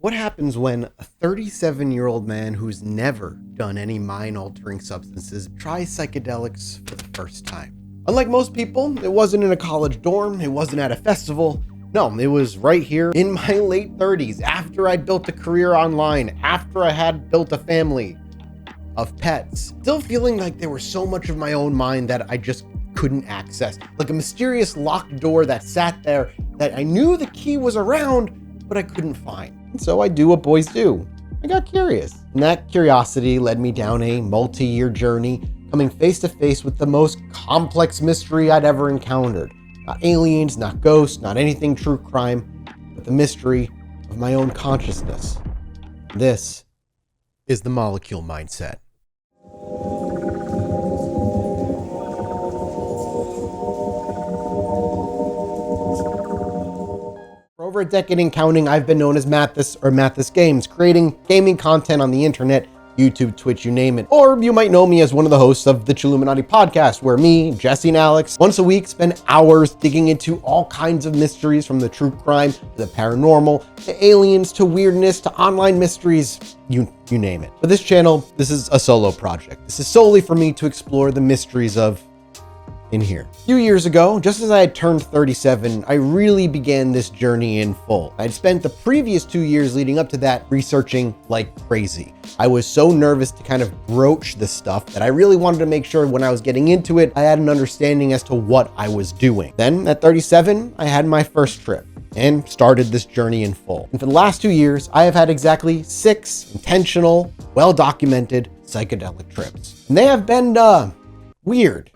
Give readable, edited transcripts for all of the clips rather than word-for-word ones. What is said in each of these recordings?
What happens when a 37-year-old man who's never done any mind-altering substances tries psychedelics for the first time? Unlike most people, it wasn't in a college dorm, it wasn't at a festival. No, it was right here in my late 30s, after I'd built a career online, after I had built a family of pets, still feeling like there was so much of my own mind that I just couldn't access. Like a mysterious locked door that sat there that I knew the key was around, but I couldn't find. And so I do what boys do. I got curious. And that curiosity led me down a multi-year journey, coming face to face with the most complex mystery I'd ever encountered. Not aliens, not ghosts, not anything true crime, but the mystery of my own consciousness. This is the Molecule Mindset. For over a decade and counting, I've been known as Mathis or Mathis Games, creating gaming content on the internet, YouTube, Twitch, you name it. Or you might know me as one of the hosts of the Chilluminati podcast, where me, Jesse, and Alex once a week spend hours digging into all kinds of mysteries, from the true crime to the paranormal, to aliens, to weirdness, to online mysteries, you name it. For this channel, this is a solo project. This is solely for me to explore the mysteries of in here. A few years ago, just as I had turned 37, I really began this journey in full. I'd spent the previous 2 years leading up to that researching like crazy. I was so nervous to kind of broach this stuff that I really wanted to make sure when I was getting into it, I had an understanding as to what I was doing. Then at 37, I had my first trip and started this journey in full. And for the last 2 years, I have had exactly 6 intentional, well-documented psychedelic trips. And they have been weird,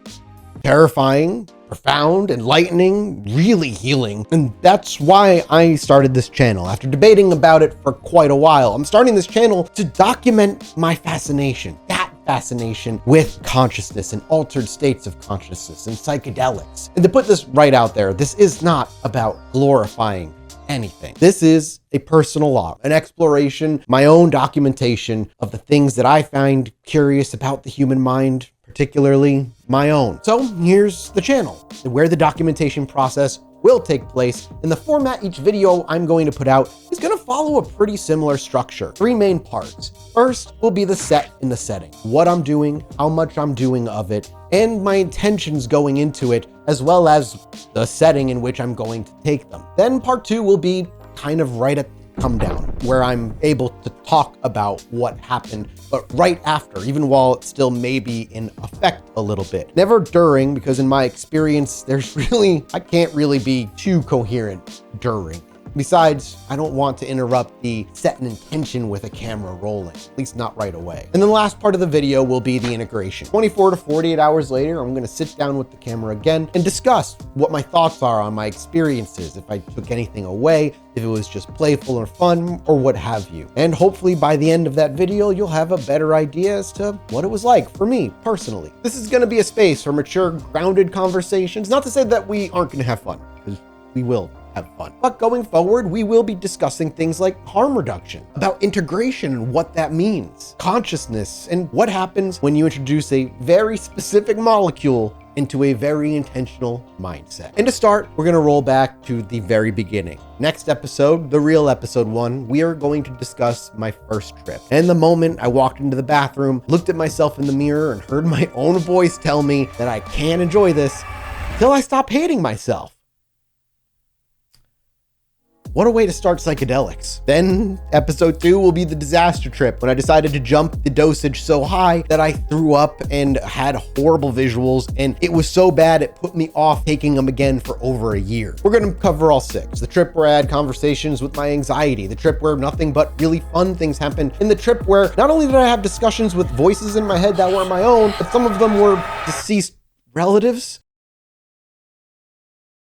terrifying, profound, enlightening, really healing. And that's why I started this channel. After debating about it for quite a while, I'm starting this channel to document my fascination, that fascination with consciousness and altered states of consciousness and psychedelics. And to put this right out there, this is not about glorifying anything. This is a personal log, an exploration, my own documentation of the things that I find curious about the human mind, particularly my own. So here's the channel, where the documentation process will take place. In the format each video I'm going to put out is going to follow a pretty similar structure. 3 main parts. First will be the set and the setting. What I'm doing, how much I'm doing of it, and my intentions going into it, as well as the setting in which I'm going to take them. Then part 2 will be kind of right at come down, where I'm able to talk about what happened, but right after, even while it's still maybe in effect a little bit. Never during, because in my experience, I can't really be too coherent during. Besides, I don't want to interrupt the set and intention with a camera rolling, at least not right away. And then the last part of the video will be the integration. 24 to 48 hours later, I'm gonna sit down with the camera again and discuss what my thoughts are on my experiences, if I took anything away, if it was just playful or fun, or what have you. And hopefully by the end of that video, you'll have a better idea as to what it was like for me personally. This is gonna be a space for mature, grounded conversations. Not to say that we aren't gonna have fun, because we will have fun. But going forward, we will be discussing things like harm reduction, about integration and what that means, consciousness, and what happens when you introduce a very specific molecule into a very intentional mindset. And to start, we're gonna roll back to the very beginning. Next episode, the real episode 1, we are going to discuss my first trip. And the moment I walked into the bathroom, looked at myself in the mirror, and heard my own voice tell me that I can't enjoy this until I stop hating myself. What a way to start psychedelics. Then episode 2 will be the disaster trip, when I decided to jump the dosage so high that I threw up and had horrible visuals, and it was so bad it put me off taking them again for over a year. We're gonna cover all 6. The trip where I had conversations with my anxiety, the trip where nothing but really fun things happened, and the trip where not only did I have discussions with voices in my head that weren't my own, but some of them were deceased relatives.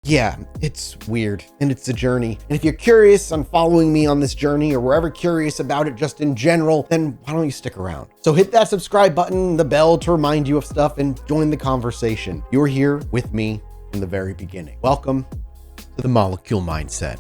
Yeah, it's weird, and it's a journey. And if you're curious on following me on this journey, or we're ever curious about it just in general, then why don't you stick around? So hit that subscribe button, the bell to remind you of stuff, and join the conversation. You're here with me from the very beginning. Welcome to the Molecule Mindset.